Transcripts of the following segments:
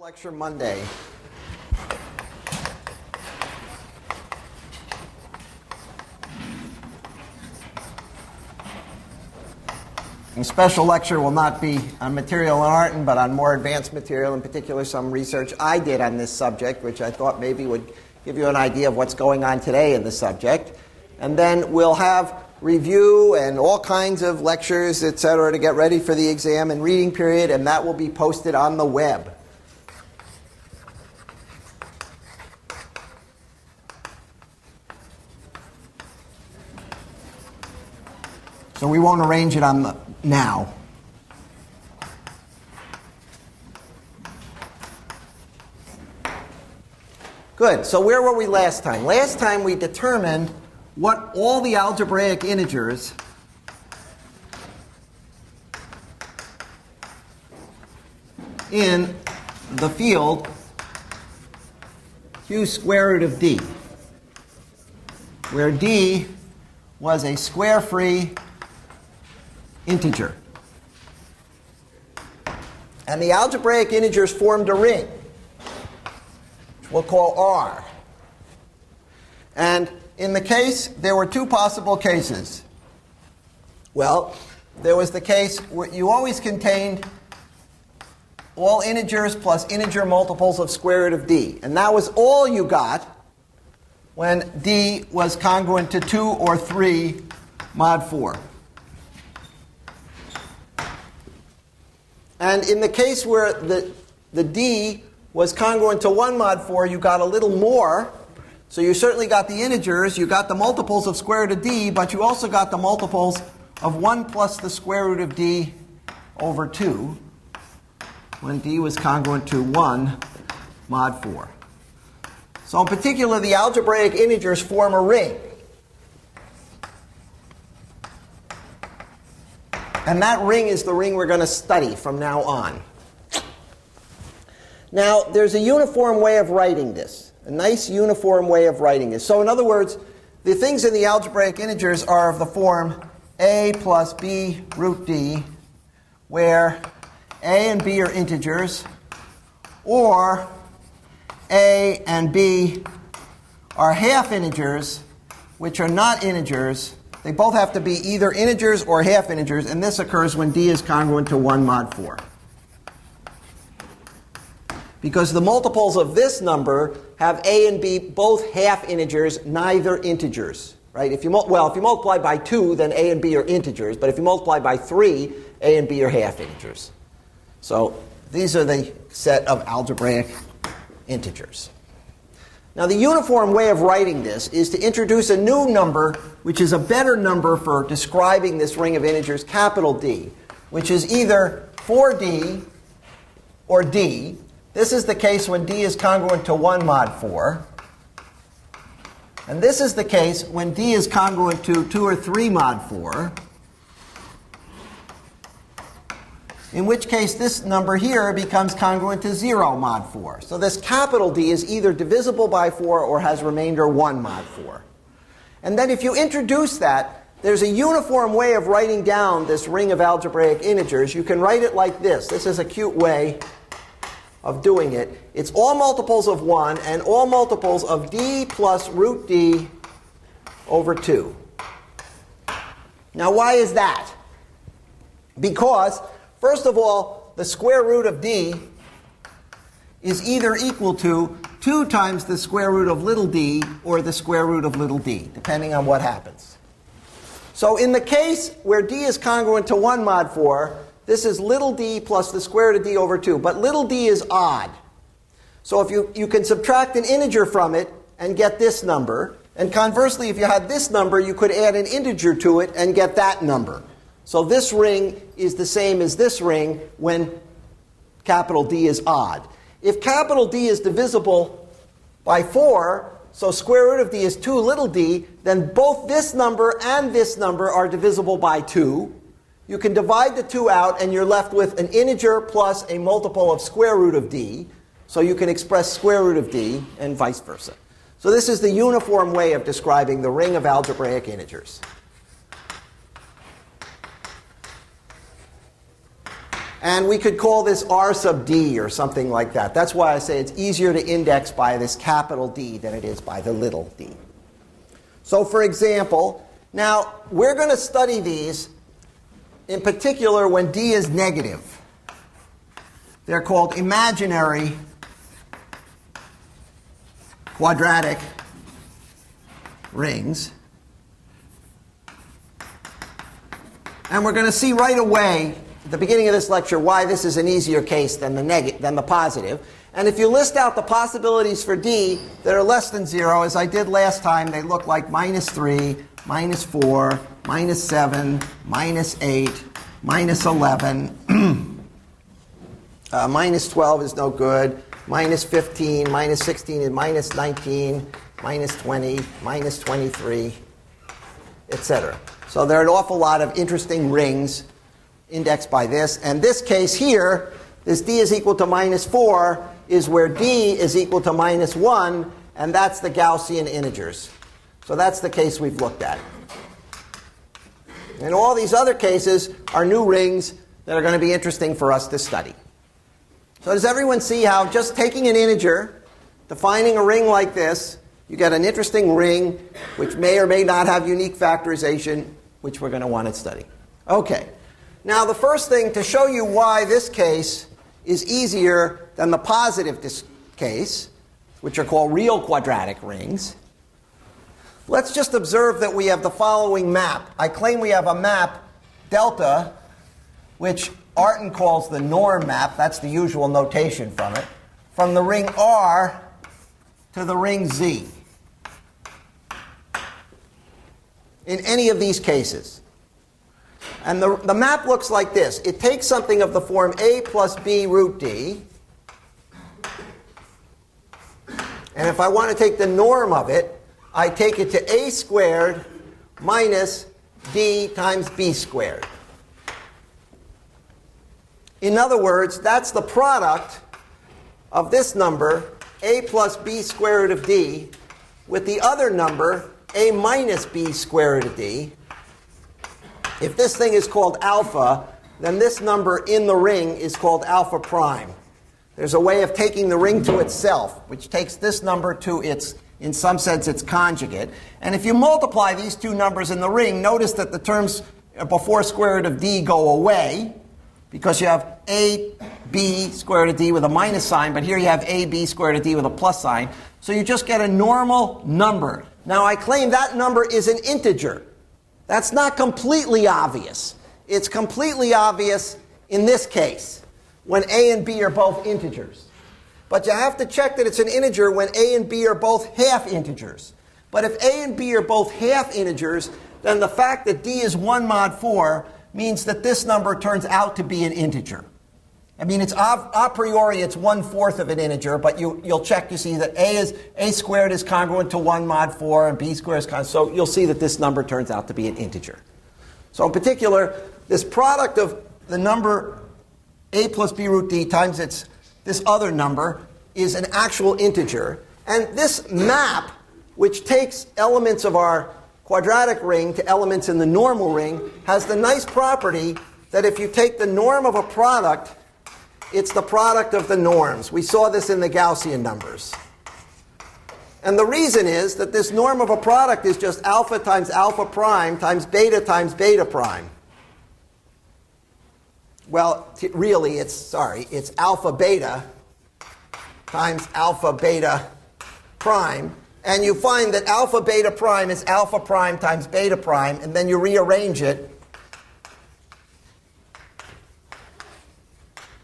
Lecture Monday. The special lecture will not be on material and art, but on more advanced material, in particular some research I did on this subject, which I thought maybe would give you an idea of what's going on today in the subject. And then we'll have review and all kinds of lectures, etc., to get ready for the exam and reading period, and that will be posted on the web. So we won't arrange it on the now. Good. So where were we last time? Last time we determined what all the algebraic integers in the field q square root of d, where d was a square-free integer. And the algebraic integers formed a ring, which we'll call R. And in the case, there were two possible cases. Well, there was the case where you always contained all integers plus integer multiples of square root of d. And that was all you got when d was congruent to 2 or 3 mod 4. And in the case where the d was congruent to 1 mod 4, you got a little more. So you certainly got the integers, you got the multiples of square root of d, but you also got the multiples of 1 plus the square root of d over 2 when d was congruent to 1 mod 4. So in particular, the algebraic integers form a ring. And that ring is the ring we're going to study from now on. Now, there's a uniform way of writing this, a nice uniform way of writing this. So in other words, the things in the algebraic integers are of the form a plus b root d, where a and b are integers, or a and b are half integers, which are not integers. They both have to be either integers or half integers, and this occurs when d is congruent to 1 mod 4. Because the multiples of this number have a and b both half integers, neither integers. Right? If you multiply by 2, then a and b are integers, but if you multiply by 3, a and b are half integers. So these are the set of algebraic integers. Now, the uniform way of writing this is to introduce a new number, which is a better number for describing this ring of integers, capital D, which is either 4d or d. This is the case when d is congruent to 1 mod 4. And this is the case when d is congruent to 2 or 3 mod 4. In which case this number here becomes congruent to 0 mod 4. So this capital D is either divisible by 4 or has remainder 1 mod 4. And then if you introduce that, there's a uniform way of writing down this ring of algebraic integers. You can write it like this. This is a cute way of doing it. It's all multiples of 1 and all multiples of d plus root d over 2. Now why is that? Because first of all, the square root of d is either equal to 2 times the square root of little d or the square root of little d, depending on what happens. So in the case where d is congruent to 1 mod 4, this is little d plus the square root of d over 2. But little d is odd. So if you can subtract an integer from it and get this number. And conversely, if you had this number, you could add an integer to it and get that number. So this ring is the same as this ring when capital D is odd. If capital D is divisible by 4, so square root of d is 2 little d, then both this number and this number are divisible by 2. You can divide the 2 out, and you're left with an integer plus a multiple of square root of d. So you can express square root of d and vice versa. So this is the uniform way of describing the ring of algebraic integers. And we could call this R sub d or something like that. That's why I say it's easier to index by this capital D than it is by the little d. So for example, now we're going to study these in particular when d is negative. They're called imaginary quadratic rings. And we're going to see right away at the beginning of this lecture why this is an easier case than the positive. And if you list out the possibilities for d that are less than 0, as I did last time, they look like -3, -4, -7, -8, -11, -12 is no good, -15, -16 and -19, -20, -23, etc. So there are an awful lot of interesting rings indexed by this. And this case here, this d is equal to -4, is where d is equal to -1, and that's the Gaussian integers. So that's the case we've looked at. And all these other cases are new rings that are going to be interesting for us to study. So does everyone see how just taking an integer, defining a ring like this, you get an interesting ring which may or may not have unique factorization, which we're going to want to study. Okay. Now the first thing to show you why this case is easier than the positive case, which are called real quadratic rings, let's just observe that we have the following map. I claim we have a map, delta, which Artin calls the norm map. That's the usual notation from it. From the ring R to the ring Z. In any of these cases. And the map looks like this. It takes something of the form a plus b root d. And if I want to take the norm of it, I take it to a squared minus d times b squared. In other words, that's the product of this number, a plus b square root of d, with the other number, a minus b square root of d. If this thing is called alpha, then this number in the ring is called alpha prime. There's a way of taking the ring to itself, which takes this number to its, in some sense, its conjugate. And if you multiply these two numbers in the ring, notice that the terms before square root of d go away, because you have ab square root of d with a minus sign, but here you have ab square root of d with a plus sign. So you just get a normal number. Now I claim that number is an integer. That's not completely obvious. It's completely obvious in this case, when a and b are both integers. But you have to check that it's an integer when a and b are both half integers. But if a and b are both half integers, then the fact that d is 1 mod 4 means that this number turns out to be an integer. I mean, it's a priori it's 1/4 of an integer, but you'll check to see that a squared is congruent to 1 mod 4 and b squared is congruent. So you'll see that this number turns out to be an integer. So in particular, this product of the number a plus b root d times this other number is an actual integer. And this map, which takes elements of our quadratic ring to elements in the normal ring, has the nice property that if you take the norm of a product, it's the product of the norms. We saw this in the Gaussian numbers. And the reason is that this norm of a product is just alpha times alpha prime times beta prime. Well, really, it's alpha beta times alpha beta prime. And you find that alpha beta prime is alpha prime times beta prime, and then you rearrange it.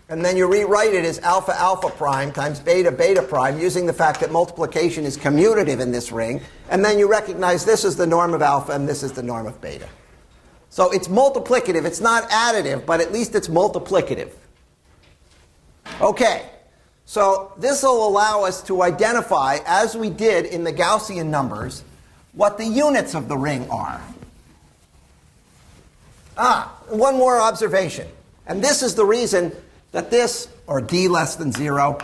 And then you rewrite it as alpha alpha prime times beta beta prime, using the fact that multiplication is commutative in this ring. And then you recognize this is the norm of alpha and this is the norm of beta. So it's multiplicative. It's not additive, but at least it's multiplicative. Okay. So this will allow us to identify, as we did in the Gaussian numbers, what the units of the ring are. One more observation. And this is the reason that this, or d less than 0,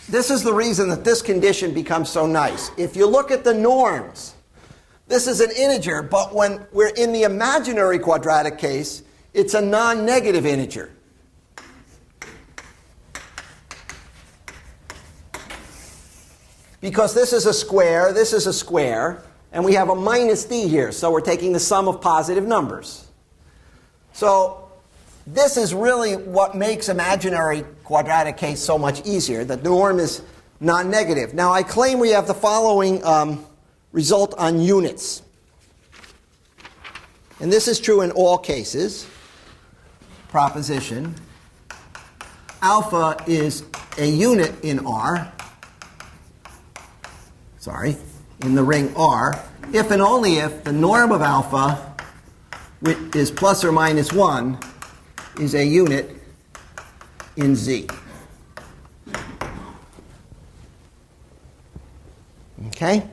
this is the reason that this condition becomes so nice. If you look at the norms, this is an integer, but when we're in the imaginary quadratic case, it's a non-negative integer. because this is a square, and we have a minus d here, so we're taking the sum of positive numbers. So this is really what makes imaginary quadratic case so much easier. The norm is non-negative. Now I claim we have the following result on units. And this is true in all cases. Proposition. Alpha is a unit in R. In the ring R. If and only if the norm of alpha, which is plus or minus 1, is a unit in Z. Okay?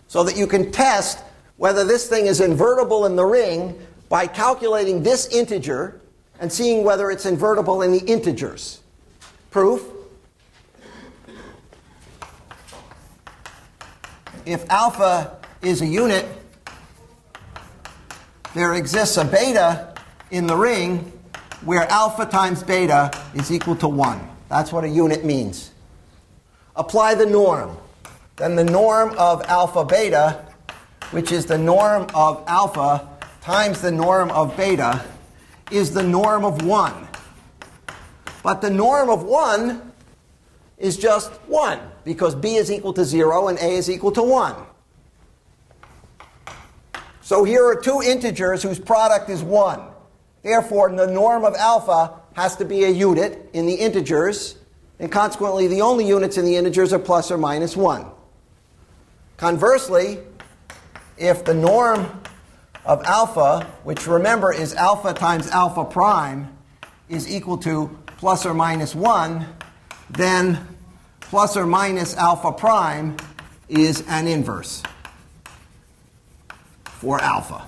So that you can test whether this thing is invertible in the ring by calculating this integer and seeing whether it's invertible in the integers. Proof. If alpha is a unit, there exists a beta in the ring where alpha times beta is equal to 1. That's what a unit means. Apply the norm. Then the norm of alpha beta, which is the norm of alpha times the norm of beta, is the norm of 1. But the norm of 1 is just 1, because b is equal to 0 and a is equal to 1. So here are two integers whose product is 1. Therefore, the norm of alpha has to be a unit in the integers, and consequently the only units in the integers are plus or minus 1. Conversely, if the norm of alpha, which remember is alpha times alpha prime, is equal to plus or minus 1, then plus or minus alpha prime is an inverse for alpha.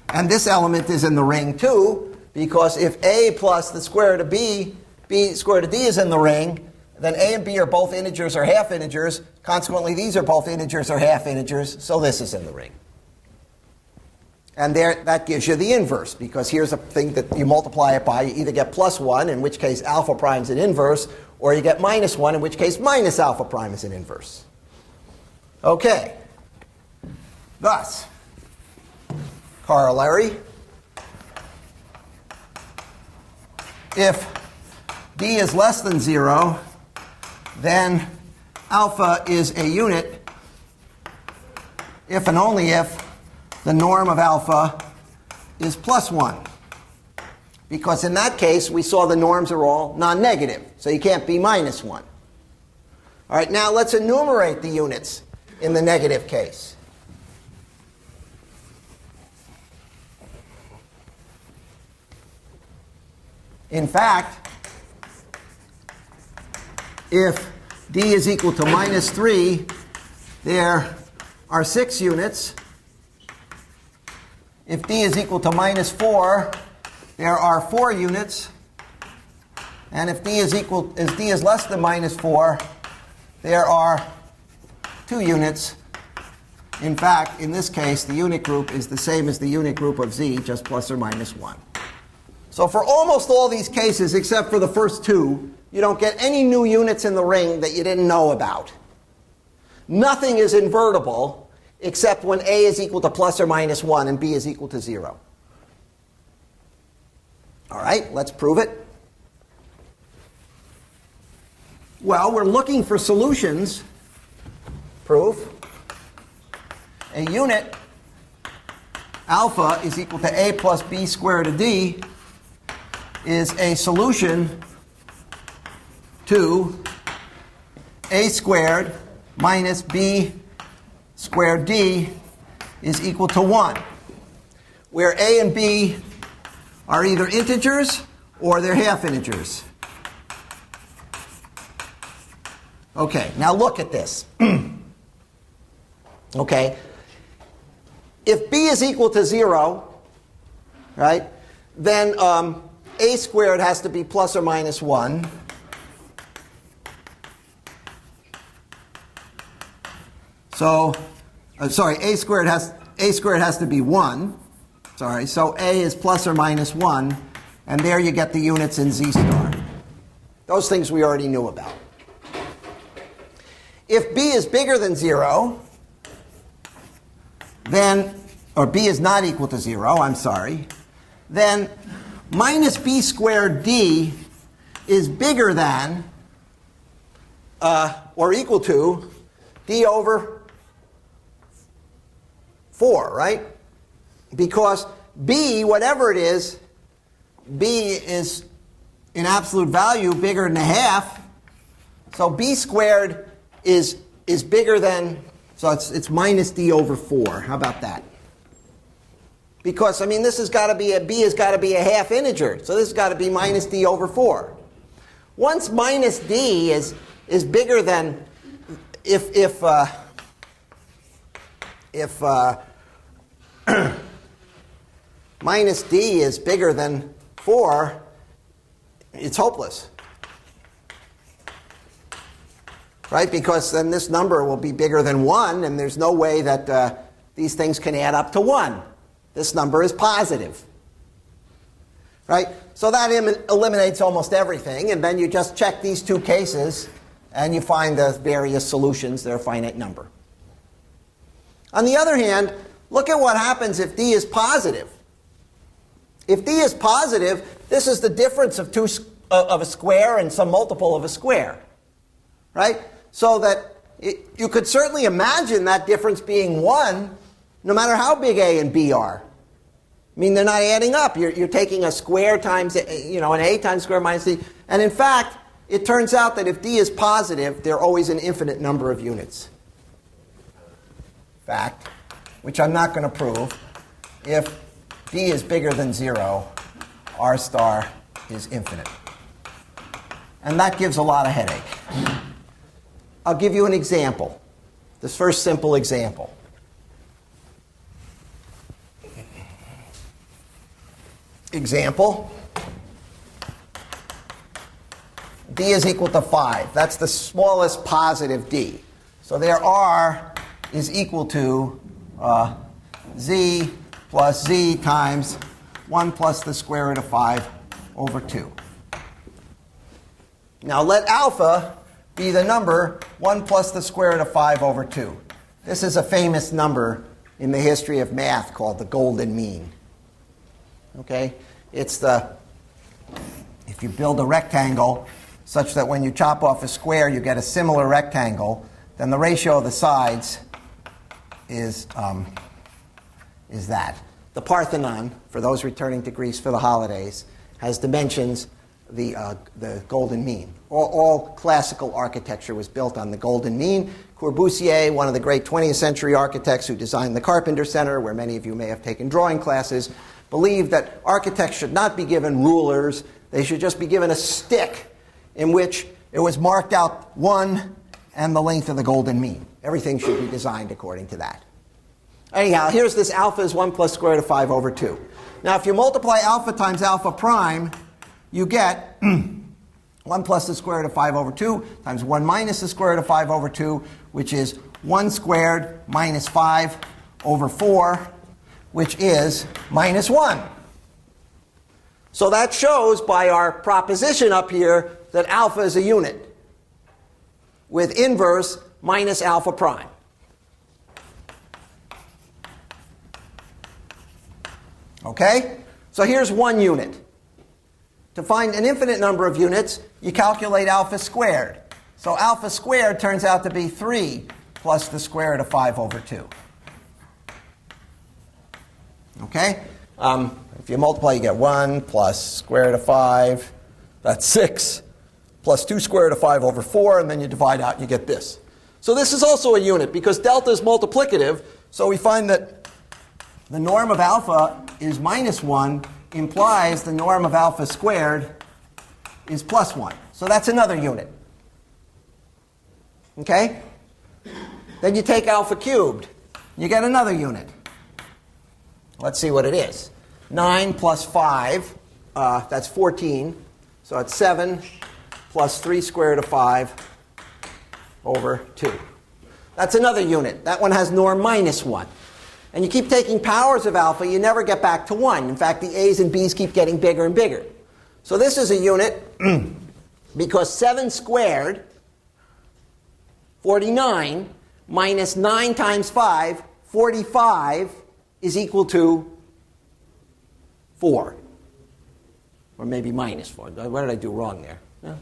And this element is in the ring too, because if a plus the square root of b, b square root of d is in the ring, then a and b are both integers or half integers. Consequently, these are both integers or half integers, so this is in the ring. And there, that gives you the inverse, because here's a thing that you multiply it by. You either get plus 1, in which case alpha prime is an inverse, or you get minus 1, in which case minus alpha prime is an inverse. Okay. Thus, corollary, if d is less than 0, then alpha is a unit if and only if the norm of alpha is plus 1. Because in that case, we saw the norms are all non-negative, so you can't be minus 1. All right, now let's enumerate the units in the negative case. In fact, if d is equal to minus 3, there are 6 units. If d is equal to minus 4, there are 4 units. And if d is less than minus 4, there are 2 units. In fact, in this case, the unit group is the same as the unit group of z, just plus or minus 1. So for almost all these cases, except for the first 2, you don't get any new units in the ring that you didn't know about. Nothing is invertible except when a is equal to plus or minus 1 and b is equal to 0. All right, let's prove it. Well, we're looking for solutions. Proof. A unit alpha is equal to a plus b squared of d is a solution to a squared minus b squared d is equal to 1, where a and b are either integers or they're half integers. Okay, now look at this. Okay, if b is equal to 0, right, then a squared has to be plus or minus 1. So, a squared has to be 1. Sorry, so a is plus or minus 1, and there you get the units in z star. Those things we already knew about. if b is bigger than 0, then, or b is not equal to 0, I'm sorry, then minus b squared d is bigger than or equal to d over 4, right? Because b, whatever it is, b is in absolute value bigger than a half. So b squared is bigger than, so it's minus d over 4. How about that? Because, I mean, this has got to be b has got to be a half integer. So this has got to be minus d over 4. Once minus d is bigger than, if minus d is bigger than 4, it's hopeless. Right? Because then this number will be bigger than 1, and there's no way that these things can add up to 1. This number is positive. Right? So that eliminates almost everything, and then you just check these two cases, and you find the various solutions. They're a finite number. On the other hand, look at what happens if d is positive. If d is positive, this is the difference of a square and some multiple of a square. Right? So that you could certainly imagine that difference being 1, no matter how big a and b are. I mean, they're not adding up. You're taking a square times, an a times square minus d. And in fact, it turns out that if d is positive, there are always an infinite number of units. Fact, which I'm not going to prove. If d is bigger than 0, r star is infinite. And that gives a lot of headache. I'll give you an example. This first simple example. Example. D is equal to 5. That's the smallest positive d. So there r is equal to z plus z times 1 plus the square root of 5 over 2. Now let alpha be the number 1 plus the square root of 5 over 2. This is a famous number in the history of math called the golden mean. Okay? It's if you build a rectangle such that when you chop off a square you get a similar rectangle, then the ratio of the sides is that. The Parthenon, for those returning to Greece for the holidays, has dimensions the golden mean. All classical architecture was built on the golden mean. Corbusier, one of the great 20th century architects who designed the Carpenter Center, where many of you may have taken drawing classes, believed that architects should not be given rulers. They should just be given a stick in which it was marked out 1 and the length of the golden mean. Everything should be designed according to that. Anyhow, here's this alpha is 1 plus square root of 5 over 2. Now, if you multiply alpha times alpha prime, you get 1 plus the square root of 5 over 2 times 1 minus the square root of 5 over 2, which is 1 squared minus 5 over 4, which is minus 1. So that shows by our proposition up here that alpha is a unit with inverse minus alpha prime. Okay? So here's one unit. To find an infinite number of units, you calculate alpha squared. So alpha squared turns out to be 3 plus the square root of 5 over 2. Okay? If you multiply, you get 1 plus square root of 5. That's 6 plus 2 square root of 5 over 4, and then you divide out, you get this. So this is also a unit, because delta is multiplicative, so we find that the norm of alpha is minus 1 implies the norm of alpha squared is plus 1. So that's another unit. Okay? Then you take alpha cubed. You get another unit. Let's see what it is. 9 plus 5, that's 14. So it's 7 plus 3 square root of 5 over 2. That's another unit. That one has norm minus 1. And you keep taking powers of alpha, you never get back to 1. In fact, the a's and b's keep getting bigger and bigger. So this is a unit because 7 squared 49 minus 9 times 5, 45, is equal to 4. Or maybe minus 4. What did I do wrong there? Yeah.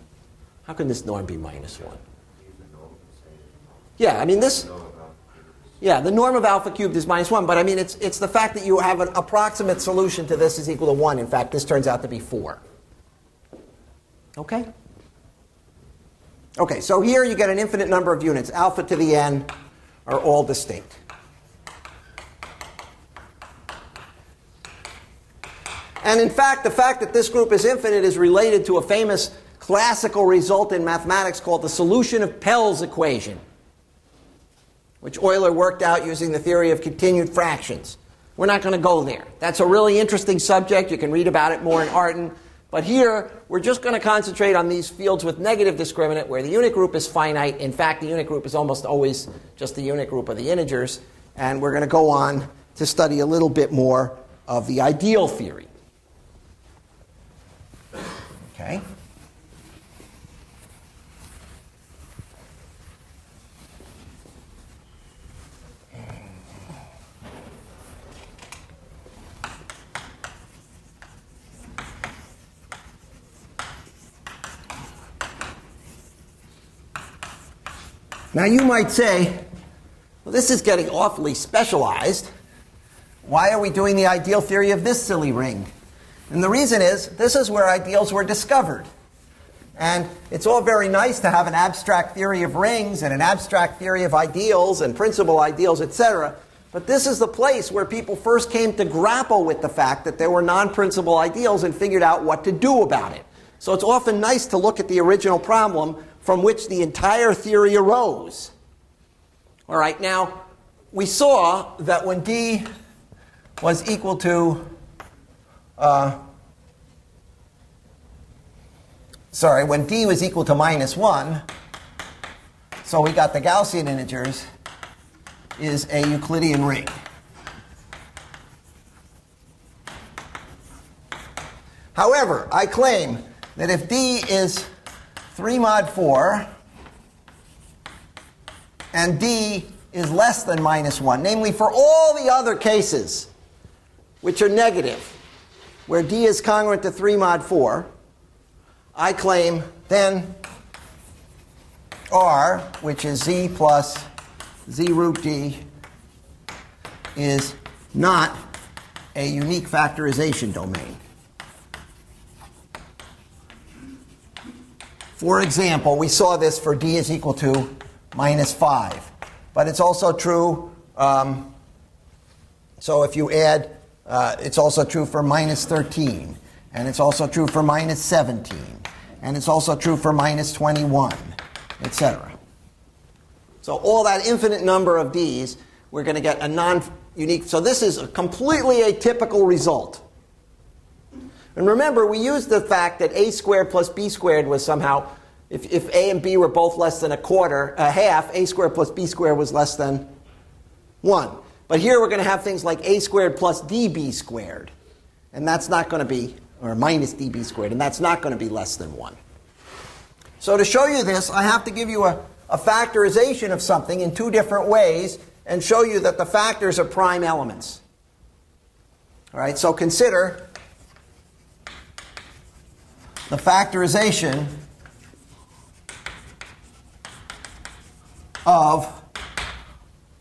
How can this norm be minus 1? Yeah, I mean this... Yeah, the norm of alpha cubed is minus 1, but I mean it's the fact that you have an approximate solution to this is equal to 1. In fact, this turns out to be 4. Okay? Okay, so here you get an infinite number of units. Alpha to the n are all distinct. And in fact, the fact that this group is infinite is related to a famous classical result in mathematics called the solution of Pell's equation, which Euler worked out using the theory of continued fractions. We're not going to go there. That's a really interesting subject. You can read about it more in Artin. But here, we're just going to concentrate on these fields with negative discriminant where the unit group is finite. In fact, the unit group is almost always just the unit group of the integers. And we're going to go on to study a little bit more of the ideal theory. Okay? Now you might say, well, this is getting awfully specialized. Why are we doing the ideal theory of this silly ring? And the reason is, this is where ideals were discovered. And it's all very nice to have an abstract theory of rings and an abstract theory of ideals and principal ideals, etc. But this is the place where people first came to grapple with the fact that there were non-principal ideals and figured out what to do about it. So it's often nice to look at the original problem from which the entire theory arose. All right, now, we saw that when D was equal to, when D was equal to minus 1, so we got the Gaussian integers, is a Euclidean ring. However, I claim that if D is 3 mod 4 and D is less than minus 1, namely for all the other cases which are negative, where D is congruent to 3 mod 4, I claim then R, which is Z plus Z root D, is not a unique factorization domain. For example, we saw this for D is equal to minus 5. But it's also true, so if you add, it's also true for minus 13. And it's also true for minus 17. And it's also true for minus 21, etc. So all that infinite number of D's, we're going to get a non-unique. So this is a completely atypical result. And remember, we used the fact that a squared plus b squared was somehow, if a and b were both less than a half, a squared plus b squared was less than 1. But here we're going to have things like a squared plus db squared. And that's not going to be, or minus db squared, and that's not going to be less than 1. So to show you this, I have to give you a factorization of something in two different ways and show you that the factors are prime elements. All right, so consider the factorization of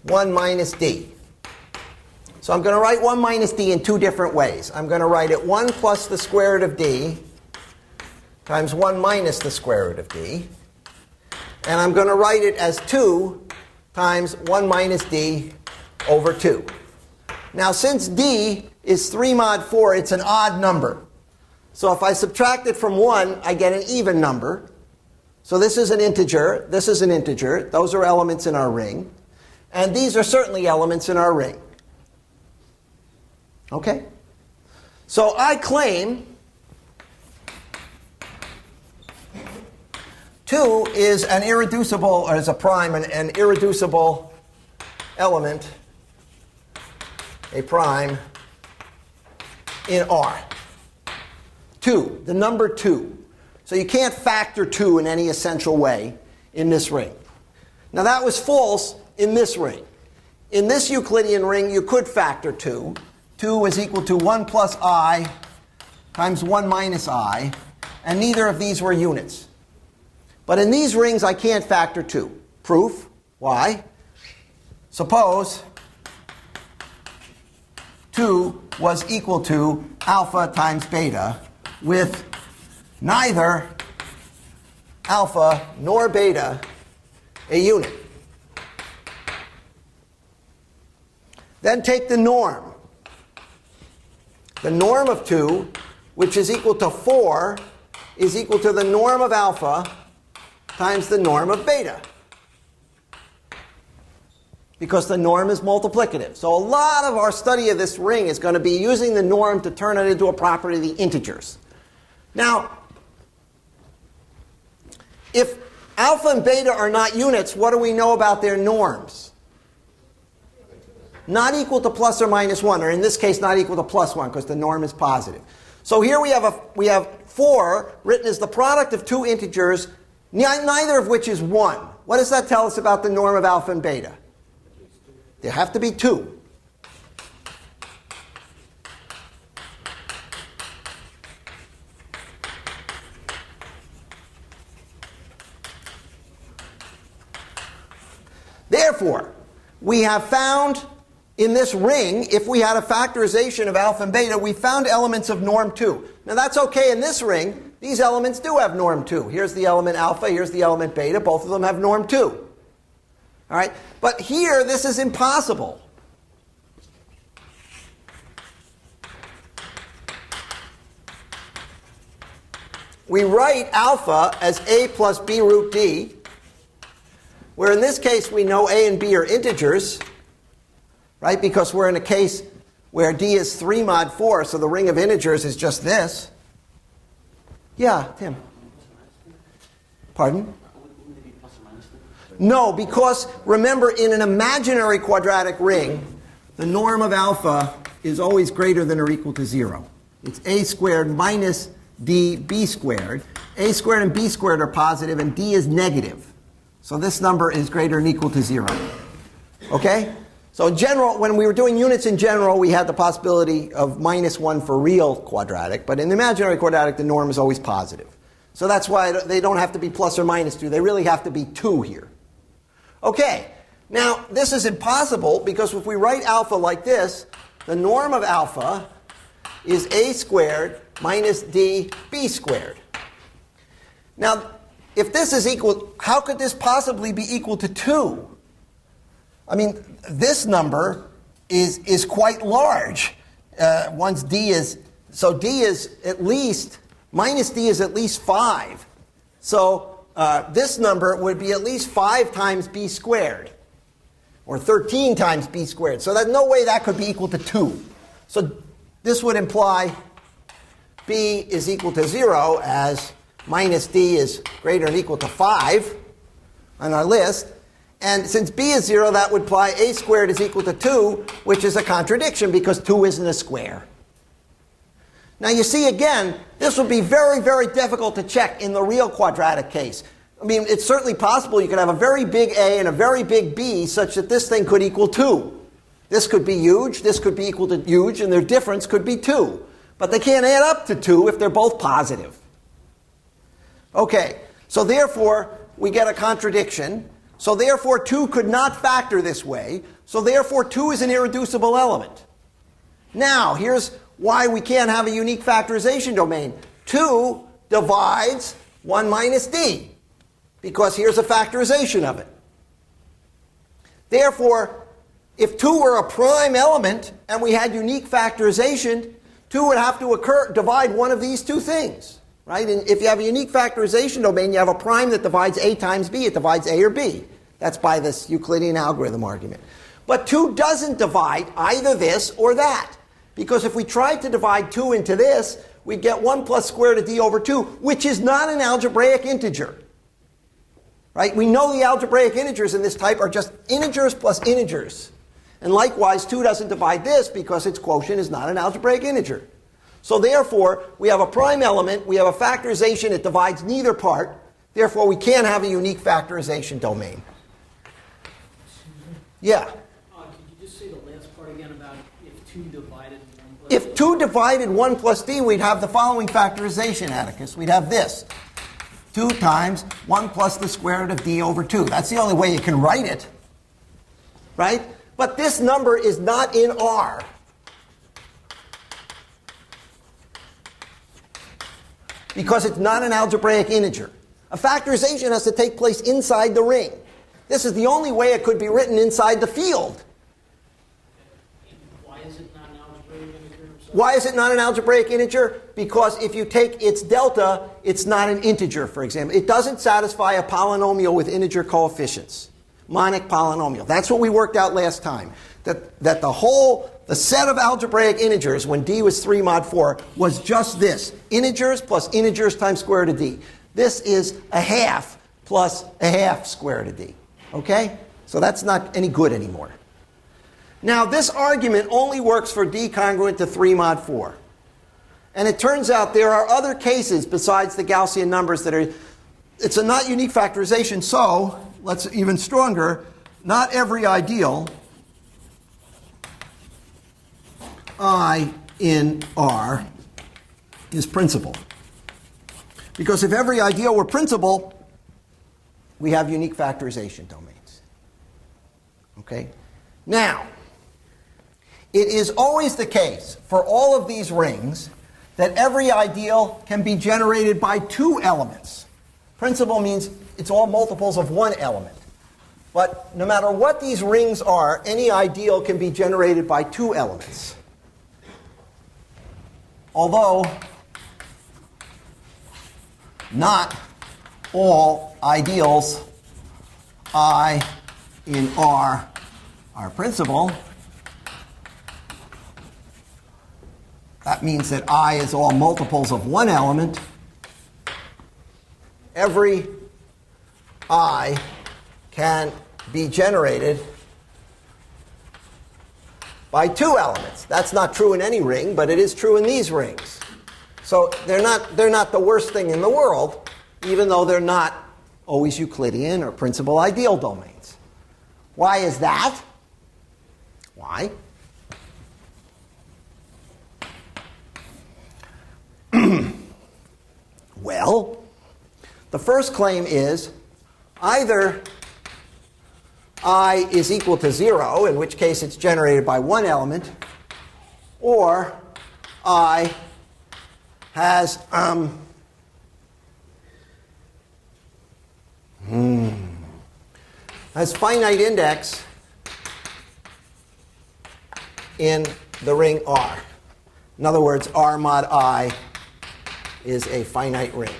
1 minus d. So I'm going to write 1 minus d in two different ways. I'm going to write it 1 plus the square root of d times 1 minus the square root of d. And I'm going to write it as 2 times 1 minus d over 2. Now, since d is 3 mod 4, it's an odd number. So if I subtract it from 1, I get an even number. So this is an integer. This is an integer. Those are elements in our ring. And these are certainly elements in our ring. Okay? So I claim 2 is an irreducible, or is a prime, an irreducible element, a prime, in R. 2, the number 2. So you can't factor 2 in any essential way in this ring. Now that was false in this ring. In this Euclidean ring, you could factor 2. 2 is equal to 1 plus I times 1 minus I, and neither of these were units. But in these rings, I can't factor 2. Proof. Why? Suppose 2 was equal to alpha times beta, with neither alpha nor beta a unit. Then take the norm. The norm of 2, which is equal to 4, is equal to the norm of alpha times the norm of beta, because the norm is multiplicative. So a lot of our study of this ring is going to be using the norm to turn it into a property of the integers. Now, if alpha and beta are not units, what do we know about their norms? Not equal to plus or minus 1, or in this case not equal to plus 1, because the norm is positive. So here we have 4 written as the product of two integers, neither of which is 1. What does that tell us about the norm of alpha and beta? There have to be 2. Therefore, we have found in this ring, if we had a factorization of alpha and beta, we found elements of norm 2. Now that's okay in this ring. These elements do have norm 2. Here's the element alpha, here's the element beta. Both of them have norm 2. All right? But here, this is impossible. We write alpha as a plus b root d, where in this case we know a and b are integers, right? Because we're in a case where d is 3 mod 4, so the ring of integers is just this. Yeah, Tim. Pardon? No, because remember, in an imaginary quadratic ring, the norm of alpha is always greater than or equal to 0. It's a squared minus db squared. A squared and b squared are positive, and d is negative. So this number is greater than or equal to 0. Okay? So in general, when we were doing units in general, we had the possibility of minus 1 for real quadratic. But in the imaginary quadratic, the norm is always positive. So that's why they don't have to be plus or minus 2. They really have to be 2 here. Okay, now this is impossible because if we write alpha like this, the norm of alpha is a squared minus db squared. Now, if this is equal, how could this possibly be equal to 2? I mean, this number is quite large. Once d is, so d is at least, minus d is at least 5. So this number would be at least 5 times b squared, or 13 times b squared. So there's no way that could be equal to 2. So this would imply b is equal to 0 as minus d is greater than or equal to 5 on our list. And since b is 0, that would imply a squared is equal to 2, which is a contradiction because 2 isn't a square. Now you see, again, this would be very, very difficult to check in the real quadratic case. I mean, it's certainly possible you could have a very big A and a very big B such that this thing could equal 2. This could be huge, this could be equal to huge, and their difference could be 2. But they can't add up to 2 if they're both positive. Okay, so therefore, we get a contradiction. So therefore, 2 could not factor this way. So therefore, 2 is an irreducible element. Now, here's why we can't have a unique factorization domain. 2 divides 1 minus d, because here's a factorization of it. Therefore, if 2 were a prime element and we had unique factorization, 2 would have to divide one of these two things. Right? And if you have a unique factorization domain, you have a prime that divides a times b. It divides a or b. That's by this Euclidean algorithm argument. But 2 doesn't divide either this or that. Because if we tried to divide 2 into this, we'd get 1 plus square root of d over 2, which is not an algebraic integer. Right? We know the algebraic integers in this type are just integers plus integers. And likewise, 2 doesn't divide this because its quotient is not an algebraic integer. So therefore, we have a prime element, we have a factorization, it divides neither part. Therefore, we can't have a unique factorization domain. Yeah. Could you just say the last part again about if 2 divided 1 plus If 2 divided 1 plus d, we'd have the following factorization, Atticus. We'd have this. 2 times 1 plus the square root of d over 2. That's the only way you can write it. Right? But this number is not in R. Because it's not an algebraic integer. A factorization has to take place inside the ring. This is the only way it could be written inside the field. Why is it not an algebraic integer? Why is it not an algebraic integer? Because if you take its delta, it's not an integer, for example. It doesn't satisfy a polynomial with integer coefficients. Monic polynomial. That's what we worked out last time. That the set of algebraic integers when d was 3 mod 4 was just this. Integers plus integers times square root of d. This is a half plus a half square root of d. Okay? So that's not any good anymore. Now, this argument only works for d congruent to 3 mod 4. And it turns out there are other cases besides the Gaussian numbers that are... It's a not unique factorization, so, let's even stronger, not every ideal I in R is principal. Because if every ideal were principal, we have unique factorization domains. Okay? Now, it is always the case for all of these rings that every ideal can be generated by 2 elements. Principal means it's all multiples of 1 element. But no matter what these rings are, any ideal can be generated by 2 elements. Although not all ideals I in R are principal. That means that I is all multiples of 1 element. Every I can be generated by 2 elements. That's not true in any ring, but it is true in these rings. So they're not the worst thing in the world, even though they're not always Euclidean or principal ideal domains. Why is that? Why? Well, the first claim is either I is equal to 0, in which case it's generated by 1 element, or I has finite index in the ring R. In other words, R mod I is a finite ring.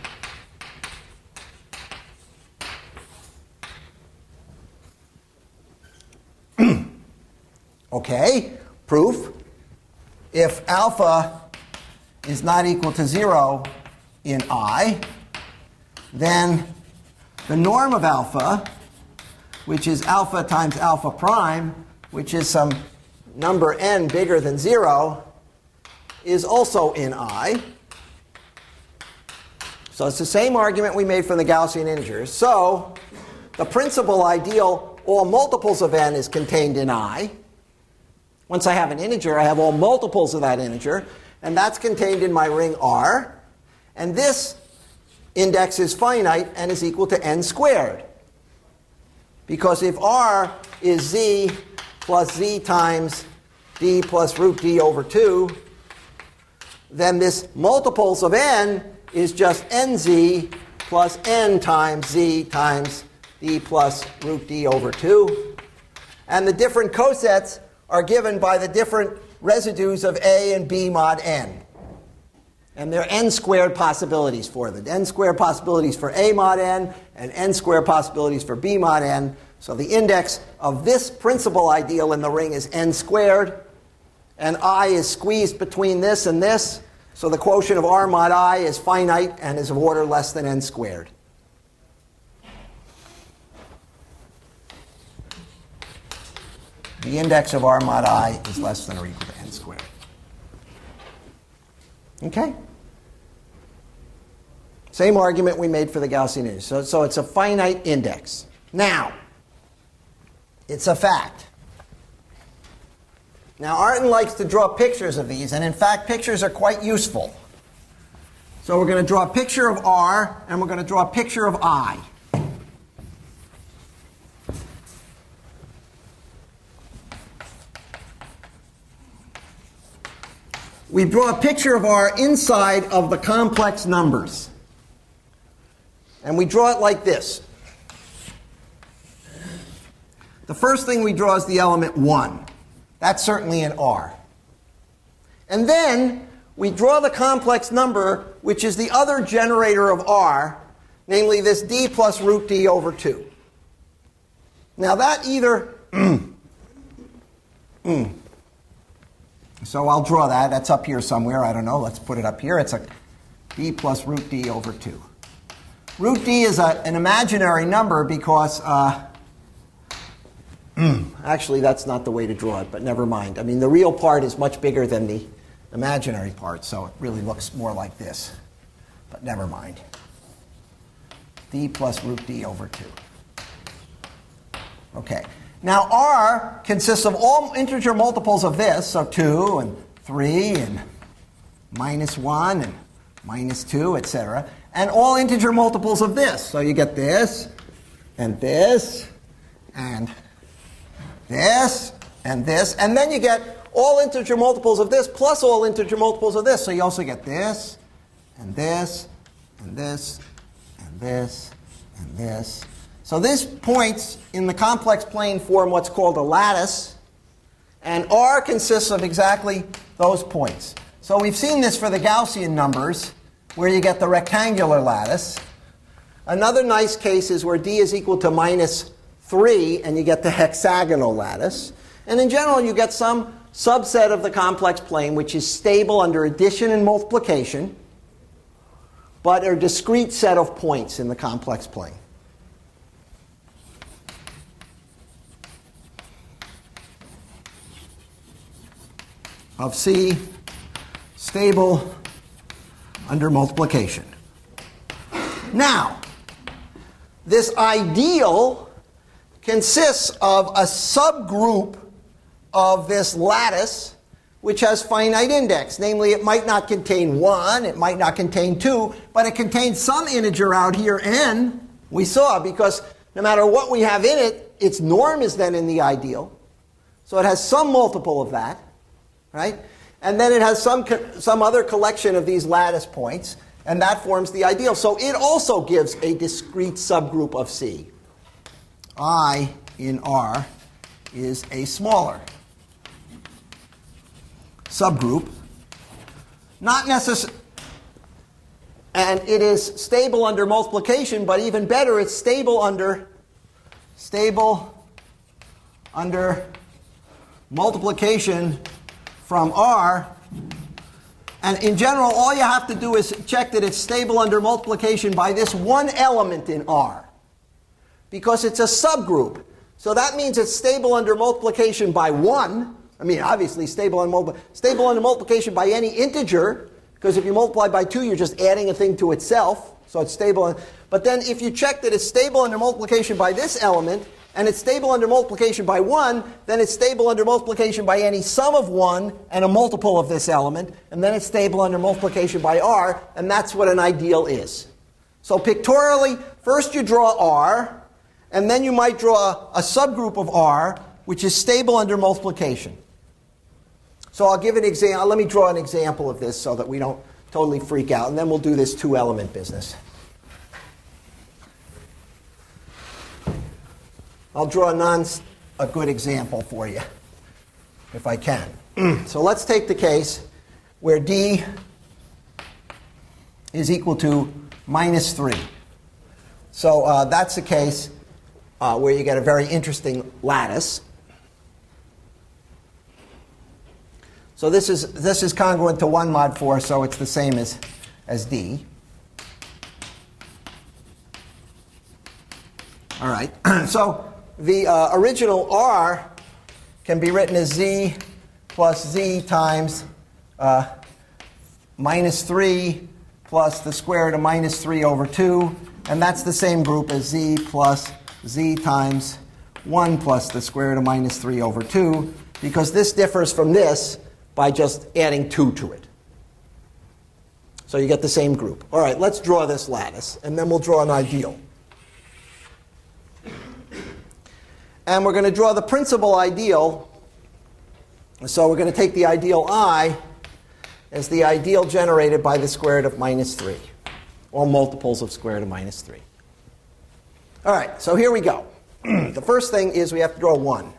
Okay, proof. If alpha is not equal to 0 in I, then the norm of alpha, which is alpha times alpha prime, which is some number n bigger than 0, is also in I. So it's the same argument we made for the Gaussian integers. So the principal ideal, all multiples of n, is contained in I. Once I have an integer, I have all multiples of that integer, and that's contained in my ring R. And this index is finite and is equal to n squared. Because if R is z plus z times d plus root d over 2, then this multiples of n is just nz plus n times z times d plus root d over 2. And the different cosets are given by the different residues of A and B mod n. And there are n squared possibilities for them. N squared possibilities for A mod n and n squared possibilities for B mod n. So the index of this principal ideal in the ring is n squared. And I is squeezed between this and this. So the quotient of R mod I is finite and is of order less than n squared. The index of R mod I is less than or equal to n squared. Okay? Same argument we made for the Gaussian integers. So it's a finite index. Now, it's a fact Now, Artin likes to draw pictures of these, and in fact, pictures are quite useful. So we're going to draw a picture of R, and we're going to draw a picture of I. We draw a picture of R inside of the complex numbers. And we draw it like this. The first thing we draw is the element 1. That's certainly an R. And then we draw the complex number, which is the other generator of R, namely this d plus root d over 2. Now that either... So I'll draw that. That's up here somewhere. I don't know. Let's put it up here. It's a d plus root d over 2. Root d is an imaginary number because... actually, that's not the way to draw it, but never mind. I mean, the real part is much bigger than the imaginary part, so it really looks more like this. But never mind. D plus root d over 2. Okay. Now, R consists of all integer multiples of this, so 2 and 3 and minus 1 and minus 2, etc., and all integer multiples of this. So you get this, and this, and this, and this, and then you get all integer multiples of this plus all integer multiples of this. So you also get this, and this, and this, and this, and this. So these points in the complex plane form what's called a lattice, and R consists of exactly those points. So we've seen this for the Gaussian numbers, where you get the rectangular lattice. Another nice case is where d is equal to minus 3, and you get the hexagonal lattice. And in general, you get some subset of the complex plane which is stable under addition and multiplication, but a discrete set of points in the complex plane. Of C, stable under multiplication. Now, this ideal consists of a subgroup of this lattice which has finite index. Namely, it might not contain 1, it might not contain 2, but it contains some integer out here, n, we saw, because no matter what we have in it, its norm is then in the ideal. So it has some multiple of that. Right? And then it has some other collection of these lattice points, and that forms the ideal. So it also gives a discrete subgroup of C. I in R is a smaller subgroup. Not necessarily, and it is stable under multiplication, but even better, it's stable under multiplication from R, and in general, all you have to do is check that it's stable under multiplication by this one element in R, because it's a subgroup. So that means it's stable under multiplication by 1. I mean, obviously, stable under multiplication by any integer, because if you multiply by 2, you're just adding a thing to itself, so it's stable. But then if you check that it's stable under multiplication by this element, and it's stable under multiplication by 1, then it's stable under multiplication by any sum of 1 and a multiple of this element, and then it's stable under multiplication by R, and that's what an ideal is. So pictorially, first you draw R, and then you might draw a subgroup of R, which is stable under multiplication. So I'll give an example. Let me draw an example of this so that we don't totally freak out, and then we'll do this two-element business. I'll draw a good example for you, if I can. So let's take the case where D is equal to minus 3. So that's the case where you get a very interesting lattice. So this is congruent to 1 mod 4, so it's the same as D. All right. So the original R can be written as Z plus Z times minus 3 plus the square root of minus 3 over 2. And that's the same group as Z plus Z times 1 plus the square root of minus 3 over 2. because this differs from this by just adding 2 to it. So you get the same group. All right, let's draw this lattice, and then we'll draw an ideal. And we're going to draw the principal ideal. So we're going to take the ideal I as the ideal generated by the square root of minus 3, or multiples of square root of minus 3. All right, so here we go. The first thing is we have to draw 1.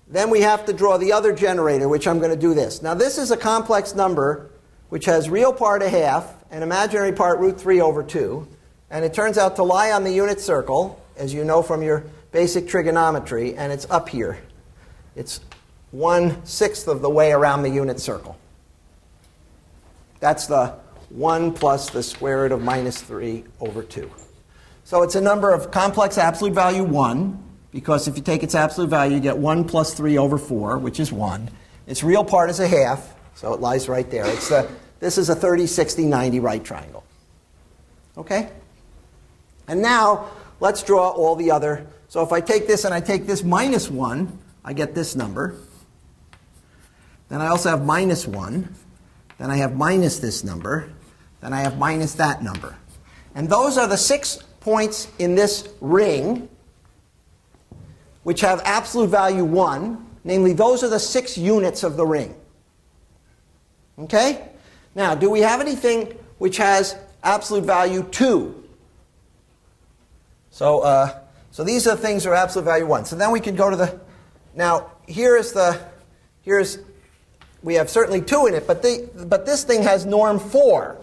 Then we have to draw the other generator, which I'm going to do this. Now this is a complex number which has real part a half and imaginary part root 3 over 2. And it turns out to lie on the unit circle, as you know from your basic trigonometry, and it's up here. It's 1/6 of the way around the unit circle. That's the 1 plus the square root of minus 3 over 2. So it's a number of complex absolute value 1, because if you take its absolute value, you get 1 plus 3 over 4, which is 1. Its real part is a half, so it lies right there. This is a 30, 60, 90 right triangle. Okay? And now, let's draw all the other. So if I take this and I take this minus 1, I get this number. Then I also have minus 1. Then I have minus this number. Then I have minus that number. And those are the 6 points in this ring which have absolute value 1. Namely, those are the 6 units of the ring. Okay? Now, do we have anything which has absolute value 2? So these are the things that are absolute value 1. So then we can go to the... Now, we have certainly 2 in it, but this thing has norm 4.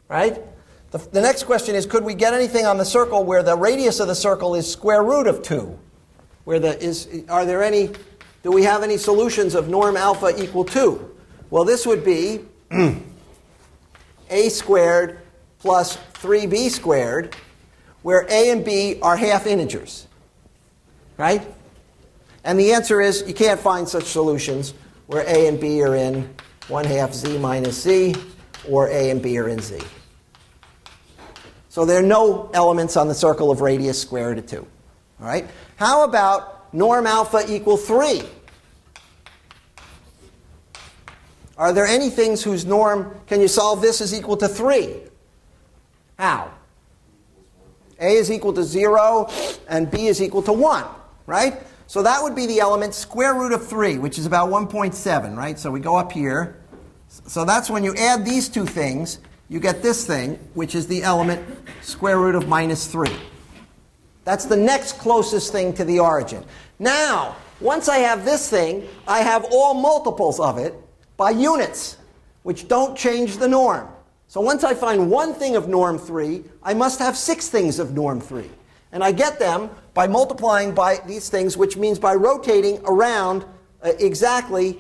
Right? The next question is, could we get anything on the circle where the radius of the circle is square root of 2? Do we have any solutions of norm alpha equal 2? Well, this would be a squared plus 3b squared, where a and b are half integers. Right? And the answer is you can't find such solutions where a and b are in 1/2 z minus z, or a and b are in z. So there are no elements on the circle of radius square root of 2. All right? How about norm alpha equal 3? Are there any things whose norm, can you solve this as equal to 3? How? A is equal to 0 and b is equal to 1, right? So that would be the element square root of 3, which is about 1.7, right? So we go up here. So that's when you add these two things, you get this thing, which is the element square root of minus 3. That's the next closest thing to the origin. Now, once I have this thing, I have all multiples of it by units, which don't change the norm. So once I find one thing of norm 3, I must have 6 things of norm 3. And I get them by multiplying by these things, which means by rotating around exactly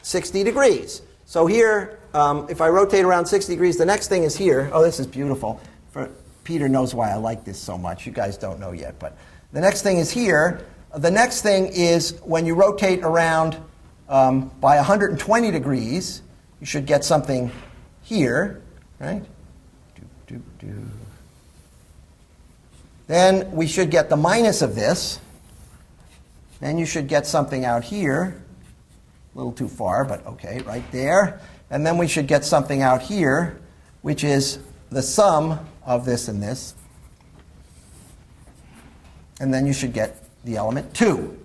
60 degrees. So here, if I rotate around 60 degrees, the next thing is here. Oh, this is beautiful. Peter knows why I like this so much. You guys don't know yet. But the next thing is here. The next thing is when you rotate around by 120 degrees, you should get something here, right? Then we should get the minus of this. Then you should get something out here. A little too far, but okay, right there. And then we should get something out here, which is the sum of this and this. And then you should get the element 2.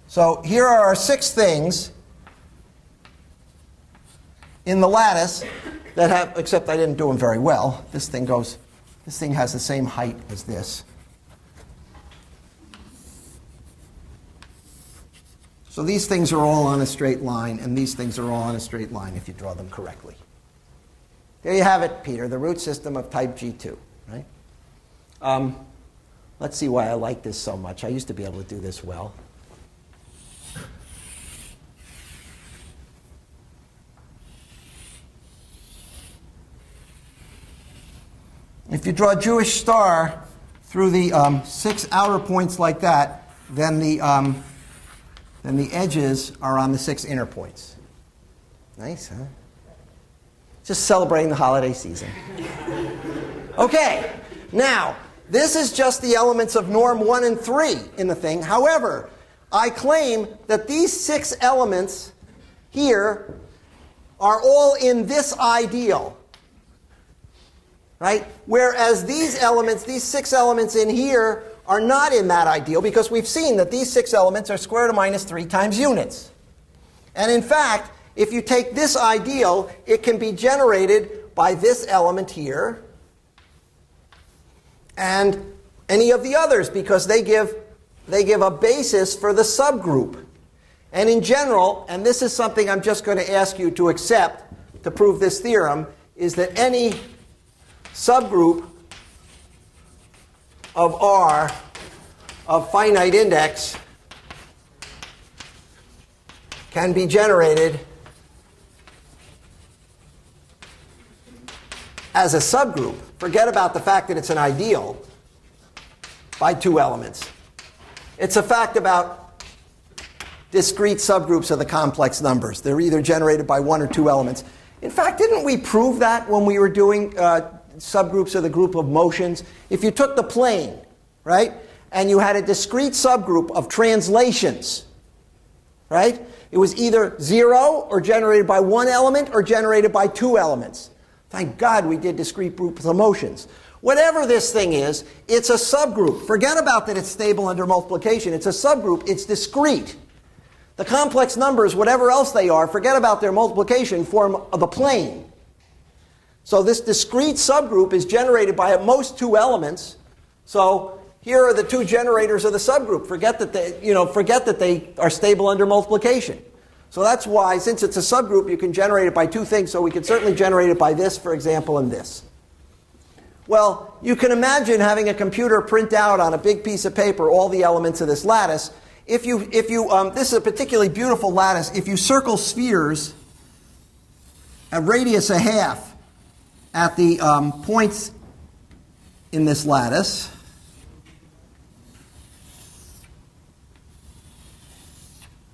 So here are our 6 things in the lattice that have, except I didn't do them very well. This thing has the same height as this. So these things are all on a straight line, and these things are all on a straight line if you draw them correctly. There you have it, Peter, the root system of type G2. Right? Let's see why I like this so much. I used to be able to do this well. If you draw a Jewish star through the 6 outer points like that, then the edges are on the 6 inner points. Nice, huh? Just celebrating the holiday season. Okay, now, This is just the elements of norm 1 and 3 in the thing. However, I claim that these 6 elements here are all in this ideal. Right? Whereas these elements, these 6 elements in here, are not in that ideal because we've seen that these 6 elements are square root of minus 3 times units. And in fact, if you take this ideal, it can be generated by this element here and any of the others because they give a basis for the subgroup. And in general, and this is something I'm just going to ask you to accept to prove this theorem, is that any subgroup of R of finite index can be generated as a subgroup. Forget about the fact that it's an ideal by 2 elements. It's a fact about discrete subgroups of the complex numbers. They're either generated by 1 or 2 elements. In fact, didn't we prove that when we were doing subgroups of the group of motions? If you took the plane, right, and you had a discrete subgroup of translations, right, it was either 0 or generated by 1 element or generated by 2 elements. Thank God we did discrete groups of motions. Whatever this thing is, it's a subgroup. Forget about that it's stable under multiplication. It's a subgroup. It's discrete. The complex numbers, whatever else they are, forget about their multiplication, form the plane. So this discrete subgroup is generated by at most 2 elements. So here are the 2 generators of the subgroup. Forget that they are stable under multiplication. So that's why, since it's a subgroup, you can generate it by 2 things. So we can certainly generate it by this, for example, and this. Well, you can imagine having a computer print out on a big piece of paper all the elements of this lattice. This is a particularly beautiful lattice. If you circle spheres at radius 1/2 at the points in this lattice,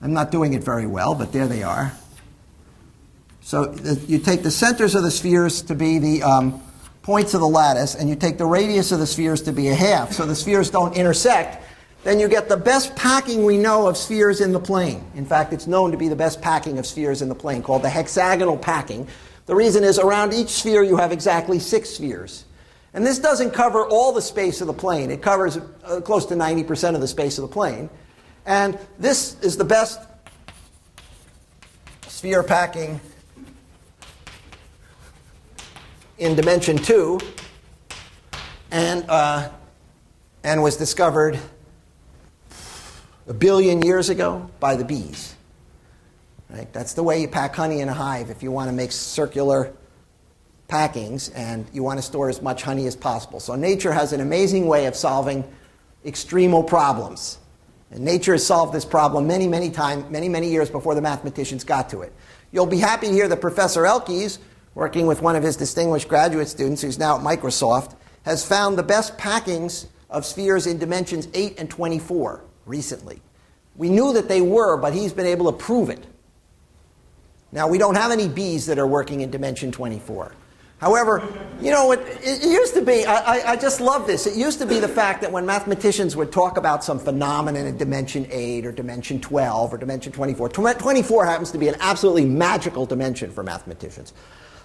I'm not doing it very well, but there they are. So you take the centers of the spheres to be the points of the lattice, and you take the radius of the spheres to be 1/2, so the spheres don't intersect. Then you get the best packing we know of spheres in the plane. In fact, it's known to be the best packing of spheres in the plane, called the hexagonal packing. The reason is around each sphere you have exactly 6 spheres. And this doesn't cover all the space of the plane. It covers close to 90% of the space of the plane. And this is the best sphere packing in dimension 2 and was discovered 1 billion years ago by the bees. Right? That's the way you pack honey in a hive if you want to make circular packings and you want to store as much honey as possible. So nature has an amazing way of solving extremal problems. And nature has solved this problem many, many years before the mathematicians got to it. You'll be happy to hear that Professor Elkes, working with one of his distinguished graduate students who's now at Microsoft, has found the best packings of spheres in dimensions 8 and 24 recently. We knew that they were, but he's been able to prove it. Now, we don't have any bees that are working in dimension 24. However, you know, it used to be, I just love this. It used to be the fact that when mathematicians would talk about some phenomenon in dimension 8 or dimension 12 or dimension 24, 24 happens to be an absolutely magical dimension for mathematicians.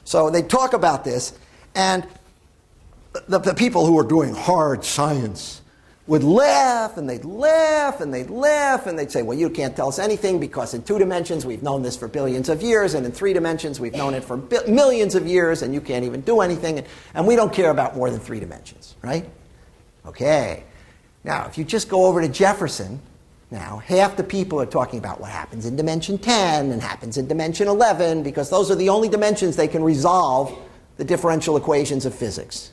So they'd talk about this, and the people who were doing hard science would laugh, and they'd laugh, and they'd laugh, and they'd say, well, you can't tell us anything because in 2 dimensions we've known this for billions of years, and in 3 dimensions we've known it for millions of years, and you can't even do anything, and we don't care about more than 3 dimensions, right? Okay. Now, if you just go over to Jefferson, now, half the people are talking about what happens in dimension 10 and happens in dimension 11, because those are the only dimensions they can resolve the differential equations of physics.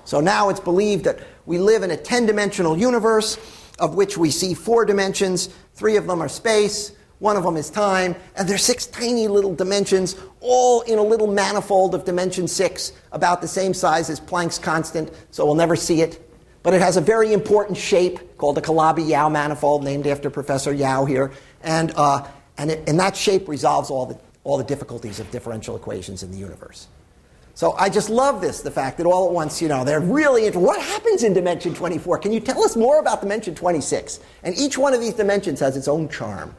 So now it's believed that we live in a 10-dimensional universe of which we see 4 dimensions. 3 of them are space, 1 of them is time, and there's 6 tiny little dimensions, all in a little manifold of dimension 6, about the same size as Planck's constant, so we'll never see it. But it has a very important shape called the Calabi-Yau manifold, named after Professor Yau here, and that shape resolves all the difficulties of differential equations in the universe. So I just love this, the fact that all at once, they're really into what happens in dimension 24. Can you tell us more about dimension 26? And each one of these dimensions has its own charm.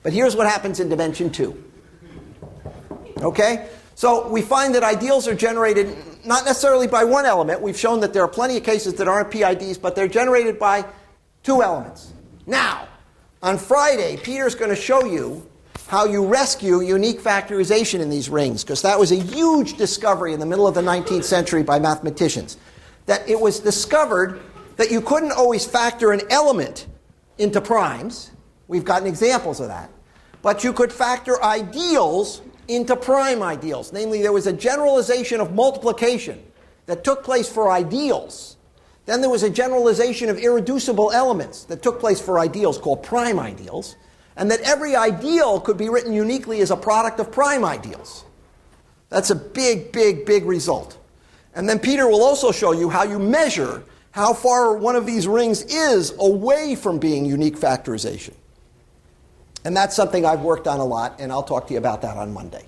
But here's what happens in dimension 2. Okay? So we find that ideals are generated not necessarily by one element. We've shown that there are plenty of cases that aren't PIDs, but they're generated by two elements. Now, on Friday, Peter's going to show you how you rescue unique factorization in these rings, because that was a huge discovery in the middle of the 19th century by mathematicians. That it was discovered that you couldn't always factor an element into primes. We've gotten examples of that. But you could factor ideals into prime ideals. Namely, there was a generalization of multiplication that took place for ideals. Then there was a generalization of irreducible elements that took place for ideals called prime ideals. And that every ideal could be written uniquely as a product of prime ideals. That's a big, big, big result. And then Peter will also show you how you measure how far one of these rings is away from being unique factorization. And that's something I've worked on a lot, and I'll talk to you about that on Monday.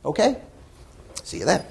Okay? See you then.